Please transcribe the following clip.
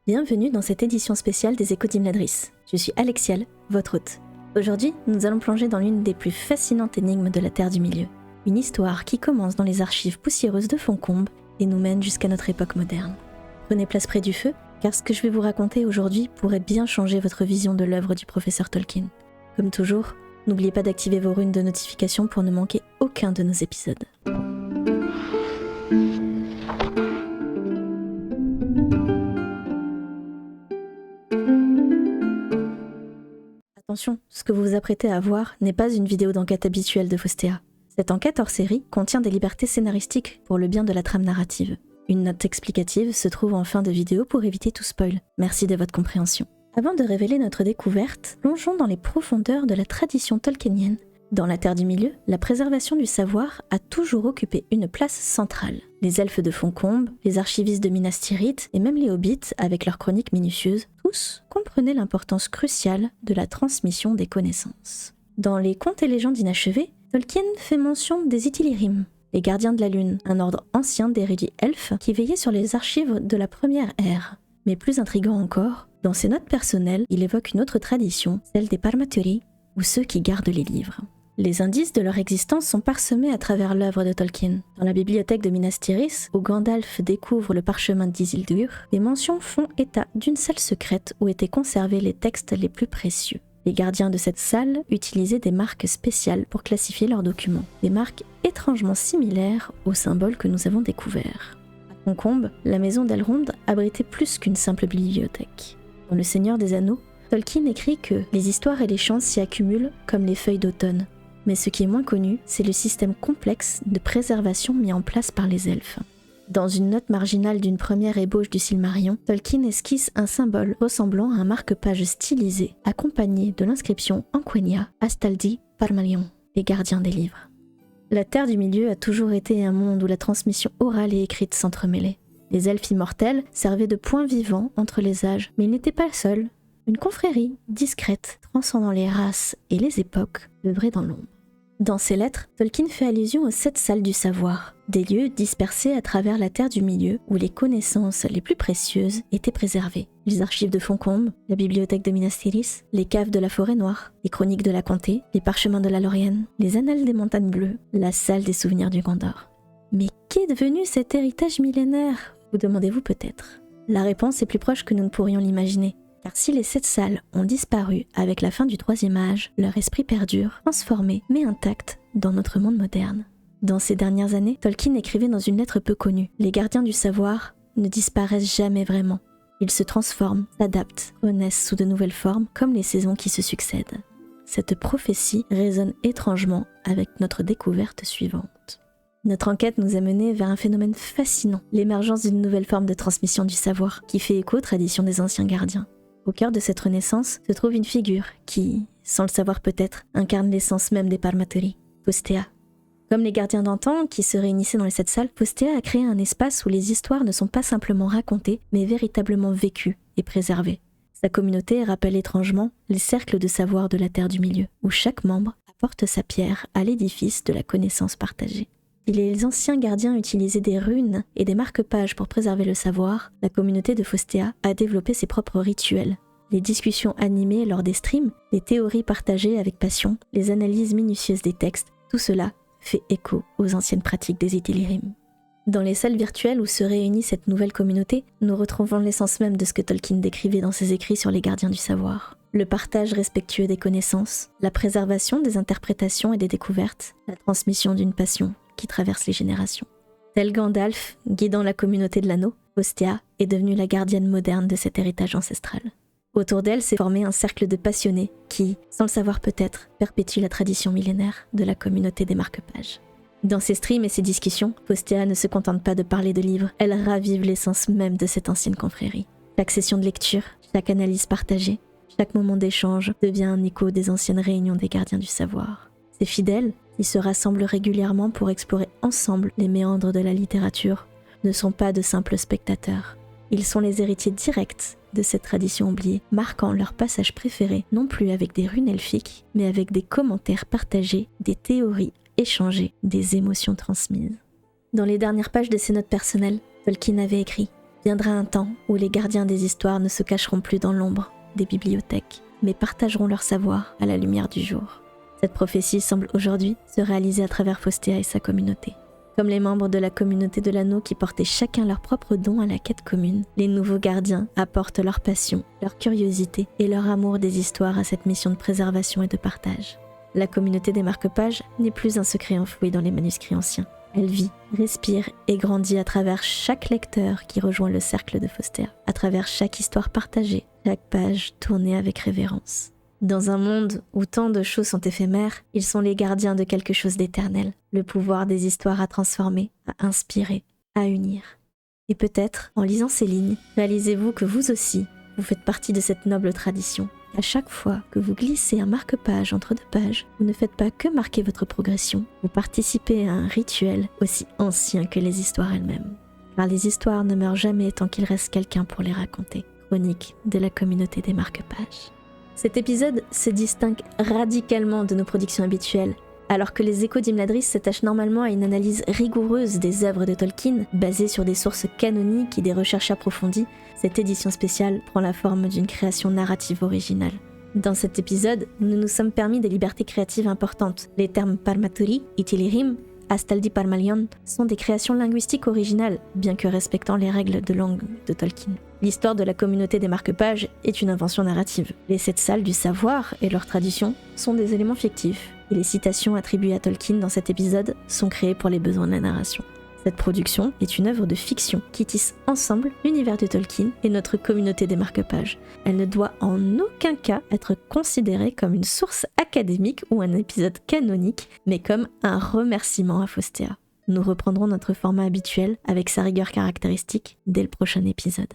Bienvenue dans cette édition spéciale des Échos d'Imladris. Je suis Alexiel, votre hôte. Aujourd'hui, nous allons plonger dans l'une des plus fascinantes énigmes de la Terre du Milieu. Une histoire qui commence dans les archives poussiéreuses de Foncombe et nous mène jusqu'à notre époque moderne. Prenez place près du feu, car ce que je vais vous raconter aujourd'hui pourrait bien changer votre vision de l'œuvre du professeur Tolkien. Comme toujours, n'oubliez pas d'activer vos runes de notification pour ne manquer aucun de nos épisodes. Attention, ce que vous vous apprêtez à voir n'est pas une vidéo d'enquête habituelle de Fostea. Cette enquête hors série contient des libertés scénaristiques pour le bien de la trame narrative. Une note explicative se trouve en fin de vidéo pour éviter tout spoil. Merci de votre compréhension. Avant de révéler notre découverte, plongeons dans les profondeurs de la tradition tolkienienne. Dans la Terre du Milieu, la préservation du savoir a toujours occupé une place centrale. Les elfes de Foncombe, les archivistes de Minas Tirith et même les hobbits, avec leurs chroniques minutieuses, tous comprenaient l'importance cruciale de la transmission des connaissances. Dans les contes et légendes inachevés, Tolkien fait mention des Itilirim, les gardiens de la lune, un ordre ancien d'érudits elfes qui veillait sur les archives de la première ère. Mais plus intriguant encore, dans ses notes personnelles, il évoque une autre tradition, celle des Parmaturi, ou ceux qui gardent les livres. Les indices de leur existence sont parsemés à travers l'œuvre de Tolkien. Dans la bibliothèque de Minas Tirith, où Gandalf découvre le parchemin d'Isildur, des mentions font état d'une salle secrète où étaient conservés les textes les plus précieux. Les gardiens de cette salle utilisaient des marques spéciales pour classifier leurs documents, des marques étrangement similaires aux symboles que nous avons découverts. À Foncombe, la maison d'Elrond abritait plus qu'une simple bibliothèque. Dans Le Seigneur des Anneaux, Tolkien écrit que les histoires et les chants s'y accumulent comme les feuilles d'automne. Mais ce qui est moins connu, c'est le système complexe de préservation mis en place par les elfes. Dans une note marginale d'une première ébauche du Silmarillion, Tolkien esquisse un symbole ressemblant à un marque-page stylisé, accompagné de l'inscription en Quenya Astaldi Parmalion, les gardiens des livres. La Terre du Milieu a toujours été un monde où la transmission orale et écrite s'entremêlaient. Les elfes immortels servaient de point vivant entre les âges, mais ils n'étaient pas seuls. Une confrérie discrète, transcendant les races et les époques, œuvrait dans l'ombre. Dans ses lettres, Tolkien fait allusion aux 7 salles du savoir, des lieux dispersés à travers la Terre du Milieu où les connaissances les plus précieuses étaient préservées. Les archives de Foncombe, la bibliothèque de Minas Tirith, les caves de la Forêt Noire, les chroniques de la Comté, les parchemins de la Lorienne, les annales des Montagnes Bleues, la salle des souvenirs du Gondor. Mais qu'est devenu cet héritage millénaire ? Vous demandez-vous peut-être. La réponse est plus proche que nous ne pourrions l'imaginer. Car si les 7 salles ont disparu avec la fin du Troisième Âge, leur esprit perdure, transformé mais intact dans notre monde moderne. Dans ces dernières années, Tolkien écrivait dans une lettre peu connue « Les gardiens du savoir ne disparaissent jamais vraiment. Ils se transforment, s'adaptent, renaissent sous de nouvelles formes comme les saisons qui se succèdent. » Cette prophétie résonne étrangement avec notre découverte suivante. Notre enquête nous a menés vers un phénomène fascinant, l'émergence d'une nouvelle forme de transmission du savoir qui fait écho aux traditions des anciens gardiens. Au cœur de cette renaissance se trouve une figure qui, sans le savoir peut-être, incarne l'essence même des Parmaturi, Fostea. Comme les gardiens d'antan qui se réunissaient dans les 7 salles, Fostea a créé un espace où les histoires ne sont pas simplement racontées, mais véritablement vécues et préservées. Sa communauté rappelle étrangement les cercles de savoir de la Terre du Milieu, où chaque membre apporte sa pierre à l'édifice de la connaissance partagée. Si les anciens gardiens utilisaient des runes et des marque-pages pour préserver le savoir, la communauté de Fostea a développé ses propres rituels. Les discussions animées lors des streams, les théories partagées avec passion, les analyses minutieuses des textes, tout cela fait écho aux anciennes pratiques des Itilirim. Dans les salles virtuelles où se réunit cette nouvelle communauté, nous retrouvons l'essence même de ce que Tolkien décrivait dans ses écrits sur les gardiens du savoir. Le partage respectueux des connaissances, la préservation des interprétations et des découvertes, la transmission d'une passion qui traverse les générations. Tel Gandalf, guidant la communauté de l'anneau, Fostea est devenue la gardienne moderne de cet héritage ancestral. Autour d'elle s'est formé un cercle de passionnés qui, sans le savoir peut-être, perpétue la tradition millénaire de la communauté des marque-pages. Dans ses streams et ses discussions, Fostea ne se contente pas de parler de livres, elle ravive l'essence même de cette ancienne confrérie. Chaque session de lecture, chaque analyse partagée, chaque moment d'échange devient un écho des anciennes réunions des gardiens du savoir. Ces fidèles, qui se rassemblent régulièrement pour explorer ensemble les méandres de la littérature, ne sont pas de simples spectateurs. Ils sont les héritiers directs de cette tradition oubliée, marquant leur passage préféré non plus avec des runes elfiques, mais avec des commentaires partagés, des théories échangées, des émotions transmises. Dans les dernières pages de ses notes personnelles, Tolkien avait écrit Viendra un temps où les gardiens des histoires ne se cacheront plus dans l'ombre des bibliothèques, mais partageront leur savoir à la lumière du jour. Cette prophétie semble aujourd'hui se réaliser à travers Faustéa et sa communauté. Comme les membres de la communauté de l'anneau qui portaient chacun leur propre don à la quête commune, les nouveaux gardiens apportent leur passion, leur curiosité et leur amour des histoires à cette mission de préservation et de partage. La communauté des marque-pages n'est plus un secret enfoui dans les manuscrits anciens. Elle vit, respire et grandit à travers chaque lecteur qui rejoint le cercle de Faustéa, à travers chaque histoire partagée, chaque page tournée avec révérence. Dans un monde où tant de choses sont éphémères, ils sont les gardiens de quelque chose d'éternel, le pouvoir des histoires à transformer, à inspirer, à unir. Et peut-être, en lisant ces lignes, réalisez-vous que vous aussi, vous faites partie de cette noble tradition. À chaque fois que vous glissez un marque-page entre deux pages, vous ne faites pas que marquer votre progression, vous participez à un rituel aussi ancien que les histoires elles-mêmes. Car les histoires ne meurent jamais tant qu'il reste quelqu'un pour les raconter. Chronique de la communauté des marque-pages. Cet épisode se distingue radicalement de nos productions habituelles. Alors que les Échos d'Imladris s'attachent normalement à une analyse rigoureuse des œuvres de Tolkien, basée sur des sources canoniques et des recherches approfondies, cette édition spéciale prend la forme d'une création narrative originale. Dans cet épisode, nous nous sommes permis des libertés créatives importantes. Les termes Parmaturi et Tilirim, Astaldi Parmalion sont des créations linguistiques originales, bien que respectant les règles de langue de Tolkien. L'histoire de la communauté des marque-pages est une invention narrative. Les 7 salles du savoir et leurs traditions sont des éléments fictifs, et les citations attribuées à Tolkien dans cet épisode sont créées pour les besoins de la narration. Cette production est une œuvre de fiction qui tisse ensemble l'univers de Tolkien et notre communauté des marque-pages. Elle ne doit en aucun cas être considérée comme une source académique ou un épisode canonique, mais comme un remerciement à Faustéa. Nous reprendrons notre format habituel avec sa rigueur caractéristique dès le prochain épisode.